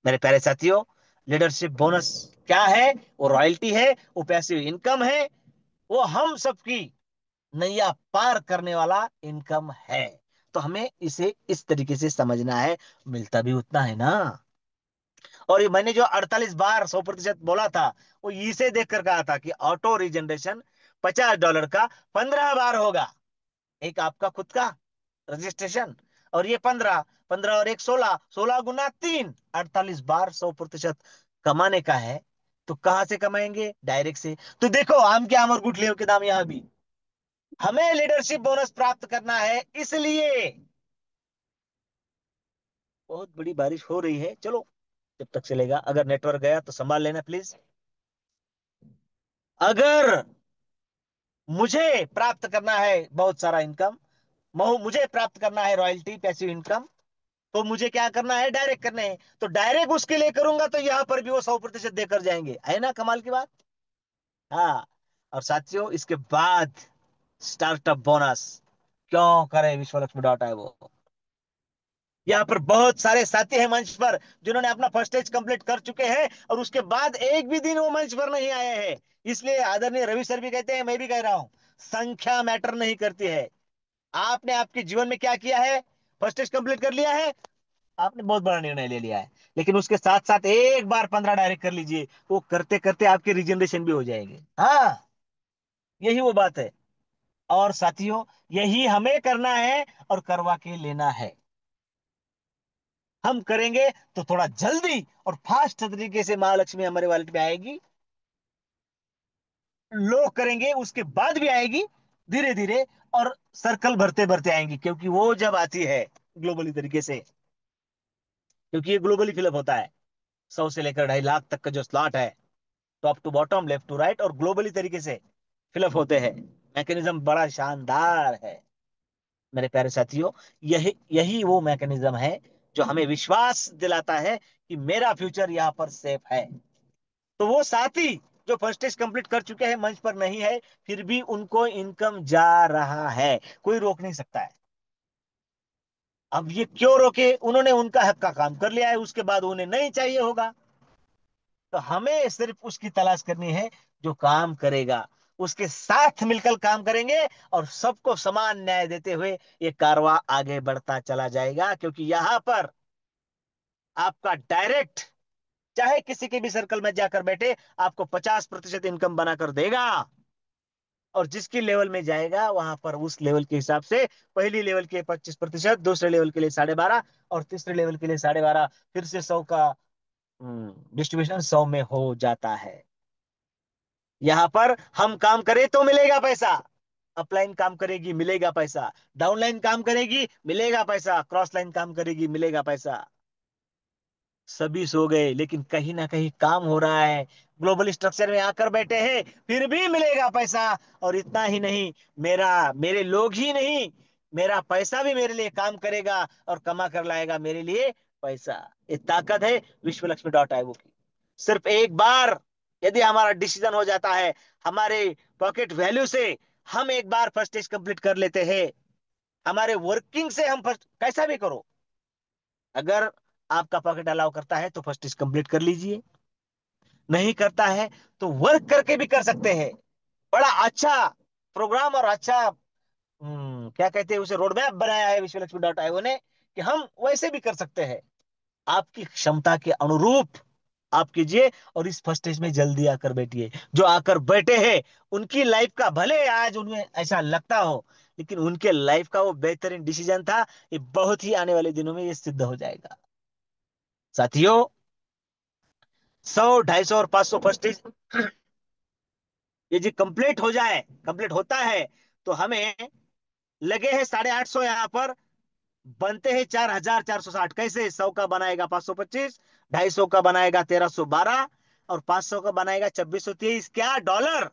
B: मेरे प्यारे साथियों, लीडरशिप बोनस क्या है? वो रॉयल्टी है, वो पैसिव इनकम है, वो हम सबकी नैया पार करने वाला इनकम है। तो हमें इसे इस तरीके से समझना है, मिलता भी उतना है ना। और ये मैंने जो 48 बार 100% बोला था, वो इसे देखकर कहा था कि ऑटो रीजनरेशन $50 का 15 बार होगा। एक आपका खुद का रजिस्ट्रेशन, और ये 15, 15 और एक 16, 16 गुना 3, 48 बार 100% कमाने का है। तो कहां से कमाएंगे? डायरेक्ट से। तो देखो आम के आम और गुठलियों के दाम यहां भी। हमें लीडरशिप बोनस प्राप्त करना है, इसलिए बहुत बड़ी बारिश हो रही है, चलो जब तक चलेगा। अगर नेटवर्क गया तो संभाल लेना प्लीज। अगर मुझे प्राप्त करना है बहुत सारा इनकम, मुझे प्राप्त करना है रॉयल्टी पैसिव इनकम, तो मुझे क्या करना है? डायरेक्ट करने हैं। तो डायरेक्ट उसके लिए करूंगा तो यहां पर भी वो 100% देकर जाएंगे, है ना कमाल की बात। हाँ। और साथियों, इसके बाद स्टार्टअप बोनस क्यों करें विश्वलक्ष्मी डॉट आई वो। यहाँ पर बहुत सारे साथी हैं मंच पर, जिन्होंने अपना फर्स्ट स्टेज कंप्लीट कर चुके हैं, और उसके बाद एक भी दिन वो मंच पर नहीं आए हैं। इसलिए आदरणीय रवि सर भी कहते हैं, मैं भी कह रहा हूं, संख्या मैटर नहीं करती है। आपने आपके जीवन में क्या किया है? फर्स्ट स्टेज कंप्लीट कर लिया है, आपने बहुत बड़ा निर्णय ले लिया है। लेकिन उसके साथ साथ एक बार 15 डायरेक्ट कर लीजिए, वो करते करते आपके रिजनरेशन भी हो जाएंगे। हाँ, यही वो बात है। और साथियों, यही हमें करना है और करवा के लेना है। हम करेंगे तो थोड़ा जल्दी और फास्ट तरीके से महालक्ष्मी हमारे वॉलेट में आएगी। लोग करेंगे उसके बाद भी आएगी, धीरे धीरे। और सर्कल भरते भरते आएंगी, क्योंकि वो जब आती है ग्लोबली तरीके से, क्योंकि ये ग्लोबली फिलअप होता है। 100 से लेकर 2.5 लाख तक का जो स्लॉट है, top to bottom, left to right, और ग्लोबली तरीके से फिलअप होते हैं। मैकेनिज्म बड़ा शानदार है मेरे प्यारे साथियों। यही यही वो मैकेनिज्म है जो हमें विश्वास दिलाता है कि मेरा फ्यूचर यहाँ पर सेफ है। तो वो साथी जो फर्स्ट स्टेज कंप्लीट कर चुके हैं मंच पर नहीं है, फिर भी उनको इनकम जा रहा है, कोई रोक नहीं सकता है। अब ये क्यों रोके? उन्होंने उनका हक का काम कर लिया है, उसके बाद उन्हें नहीं चाहिए होगा। तो हमें सिर्फ उसकी तलाश करनी है जो काम करेगा, उसके साथ मिलकर काम करेंगे, और सबको समान न्याय देते हुए ये कारवां आगे बढ़ता चला जाएगा। क्योंकि यहां पर आपका डायरेक्ट, चाहे किसी के भी सर्कल में जाकर बैठे, आपको 50% इनकम बनाकर देगा। और जिसकी लेवल में जाएगा वहां पर उस लेवल के हिसाब से, पहली लेवल के 25%, दूसरे लेवल के लिए 12.5, और तीसरे लेवल के लिए 12.5, फिर से 100 का डिस्ट्रीब्यूशन 100 में हो जाता है। यहां पर हम काम करें तो मिलेगा पैसा, अपलाइन काम करेगी मिलेगा पैसा, डाउनलाइन काम करेगी मिलेगा पैसा, क्रॉस लाइन काम करेगी मिलेगा पैसा। सभी सो गए, लेकिन कहीं ना कहीं काम हो रहा है। ग्लोबल स्ट्रक्चर में आकर बैठे हैं, फिर भी मिलेगा पैसा। और इतना ही नहीं, मेरे लोग ही नहीं, मेरा पैसा भी मेरे लिए काम करेगा और कमा कर लाएगा मेरे लिए पैसा। ये ताकत है विश्वलक्ष्मी.io की। सिर्फ एक बार यदि हमारा डिसीजन हो जाता है, हमारे पॉकेट वैल्यू से हम एक बार फर्स्ट स्टेज कंप्लीट कर लेते हैं, हमारे वर्किंग से हम फर्स्ट, कैसा भी करो, अगर आपका पॉकेट अलाउ करता है तो फर्स्ट स्टेज कंप्लीट कर लीजिए, नहीं करता है तो वर्क करके भी कर सकते हैं। बड़ा अच्छा प्रोग्राम और अच्छा क्या कहते हैं उसे, रोड मैप बनाया है विश्वलक्ष्मी.io ने, कि हम वैसे भी कर सकते हैं। आपकी क्षमता के अनुरूप आप कीजिए, और इस फर्स्ट स्टेज में जल्दी आकर बैठिए। जो आकर बैठे हैं, उनकी लाइफ का भले आज उन्हें ऐसा लगता हो, लेकिन उनके लाइफ का वो बेहतरीन डिसीजन था। ये बहुत ही आने वाले दिनों में ये सिद्ध हो जाएगा साथियों। 100, 250 और 500 फर्स्ट स्टेज ये जी कंप्लीट हो जाए, कंप्लीट होता है, तो हमें लगे हैं 850 यहाँ पर, बनते हैं 4,460। कैसे? 100 का बनाएगा 525, 250 का बनाएगा 1,312, और 500 का बनाएगा 2,623। क्या? डॉलर।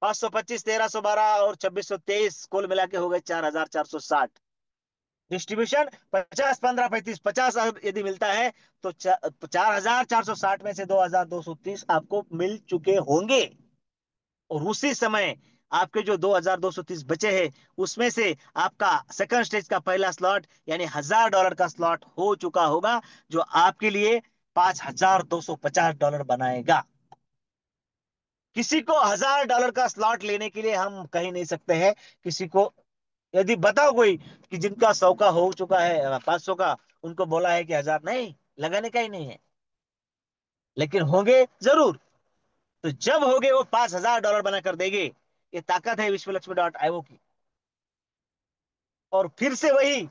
B: 525, 1312 और 2623 कुल मिला के हो गए 4460। डिस्ट्रीब्यूशन 50, 15, 35, 50 यदि मिलता है तो 4460 में से 2230 आपको मिल चुके होंगे। और उसी समय आपके जो 2230 बचे हैं उसमें से आपका सेकंड स्टेज का पहला स्लॉट यानी $1000 का स्लॉट हो चुका होगा, जो आपके लिए $5250 बनाएगा। किसी को $1000 का स्लॉट लेने के लिए हम कहीं नहीं सकते हैं। किसी को यदि बताओ कोई कि जिनका 100 का हो चुका है, 500 का, उनको बोला है कि 1000 नहीं लगाने का ही नहीं है, लेकिन होंगे जरूर। तो जब होगे वो $5000 बनाकर देंगे। ये ताकत है विश्वलक्ष्मी.io की। और फिर से वही,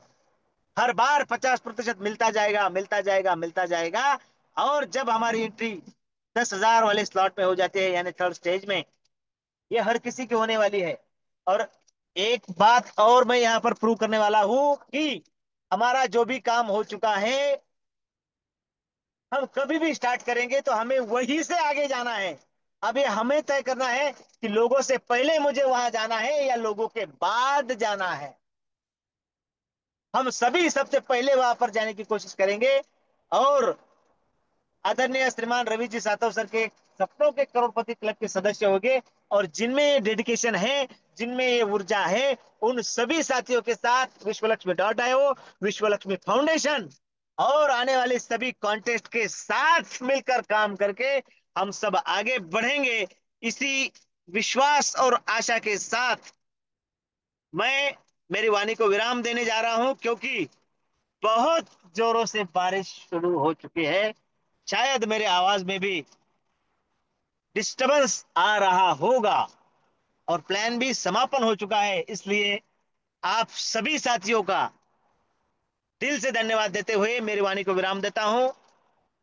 B: हर बार 50% मिलता जाएगा, मिलता जाएगा, मिलता जाएगा। और जब हमारी एंट्री 10,000 वाले स्लॉट में हो जाती है यानी थर्ड स्टेज में, ये हर किसी की होने वाली है। और एक बात और मैं यहां पर प्रूव करने वाला हूं कि हमारा जो भी काम हो चुका है, हम कभी भी स्टार्ट करेंगे तो हमें वहीं से आगे जाना है। अब ये हमें तय करना है कि लोगों से पहले मुझे वहां जाना है या लोगों के बाद जाना है। हम सभी सबसे पहले वहां पर जाने की कोशिश करेंगे। और आदरणीय श्रीमान रवि जी सातव सर के सपनों के करोड़पति क्लब के सदस्य होंगे। और जिनमें ये डेडिकेशन है, जिनमें ये ऊर्जा है, उन सभी साथियों के साथ विश्वलक्ष्मी.io, विश्वलक्ष्मी फाउंडेशन और आने वाले सभी कॉन्टेस्ट के साथ मिलकर काम करके हम सब आगे बढ़ेंगे। इसी विश्वास और आशा के साथ मैं मेरी वाणी को विराम देने जा रहा हूं, क्योंकि बहुत जोरों से बारिश शुरू हो चुकी है। शायद मेरे आवाज में भी डिस्टरबेंस आ रहा होगा। और प्लान भी समापन हो चुका है, इसलिए आप सभी साथियों का दिल से धन्यवाद देते हुए मेरी वाणी को विराम देता हूं।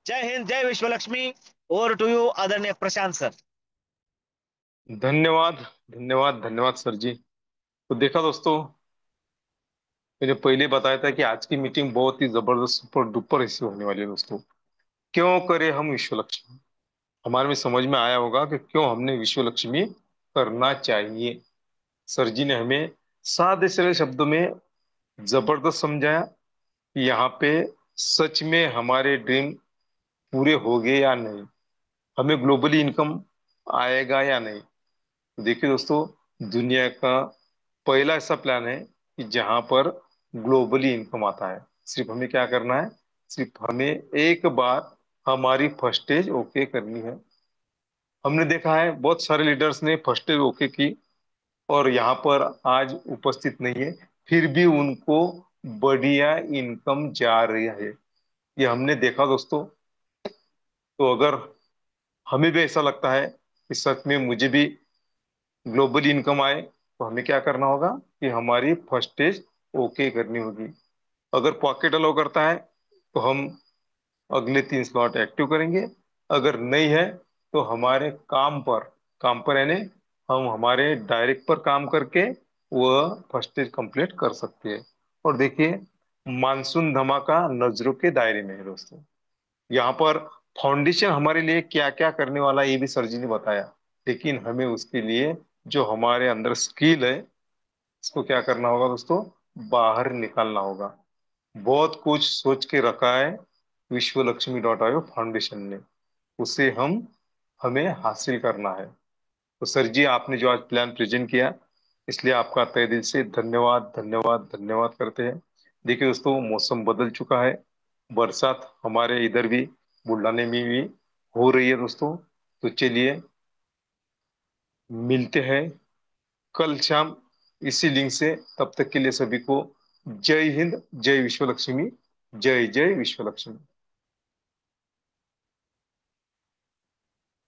B: जय हिंद, जय विश्वलक्ष्मी। ओवर टू यू आदरणीय प्रशांत सर।
A: धन्यवाद, धन्यवाद, धन्यवाद सर जी। तो देखा दोस्तों, मैंने पहले बताया था कि आज की मीटिंग बहुत ही जबरदस्त सुपर डुपर ऐसी होने वाली है दोस्तों। क्यों करे हम विश्व लक्ष्मी? हमारे में समझ में आया होगा कि क्यों हमने विश्व लक्ष्मी करना चाहिए। सर जी ने हमें सादे सरल शब्दों में जबरदस्त समझाया कि यहाँ पे सच में हमारे ड्रीम पूरे हो गए या नहीं, हमें ग्लोबली इनकम आएगा या नहीं। तो देखिए दोस्तों, दुनिया का पहला ऐसा प्लान है कि जहां पर ग्लोबली इनकम आता है। सिर्फ हमें क्या करना है? सिर्फ हमें एक बार हमारी फर्स्ट स्टेज ओके करनी है। हमने देखा है बहुत सारे लीडर्स ने फर्स्ट स्टेज ओके की और यहाँ पर आज उपस्थित नहीं है, फिर भी उनको बढ़िया इनकम जा रही है। ये हमने देखा दोस्तों। तो अगर हमें भी ऐसा लगता है कि सच में मुझे भी ग्लोबल इनकम आए, तो हमें क्या करना होगा कि हमारी फर्स्ट स्टेज ओके करनी होगी। अगर पॉकेट अलाउ करता है तो हम अगले 3 स्लॉट एक्टिव करेंगे। अगर नहीं है तो हमारे काम पर यानी हम हमारे डायरेक्ट पर काम करके वह फर्स्ट स्टेज कंप्लीट कर सकते हैं। और देखिए, मानसून धमाका नजरों के दायरे में है दोस्तों। यहाँ पर फाउंडेशन हमारे लिए क्या क्या करने वाला है ये भी सर जी ने बताया। लेकिन हमें उसके लिए जो हमारे अंदर स्किल है, इसको क्या करना होगा दोस्तों? बाहर निकालना होगा। बहुत कुछ सोच के रखा है विश्वलक्ष्मी.io फाउंडेशन ने, उसे हमें हासिल करना है। तो सर जी, आपने जो आज प्लान प्रेजेंट किया, इसलिए आपका तहे दिल से धन्यवाद, धन्यवाद, धन्यवाद करते हैं। देखिए दोस्तों, मौसम बदल चुका है। बरसात हमारे इधर भी, बुल्ढाने में भी हो रही है दोस्तों। तो चलिए मिलते हैं कल शाम इसी लिंक से। तब तक के लिए सभी को जय हिंद, जय विश्व लक्ष्मी, जय जय विश्व लक्ष्मी।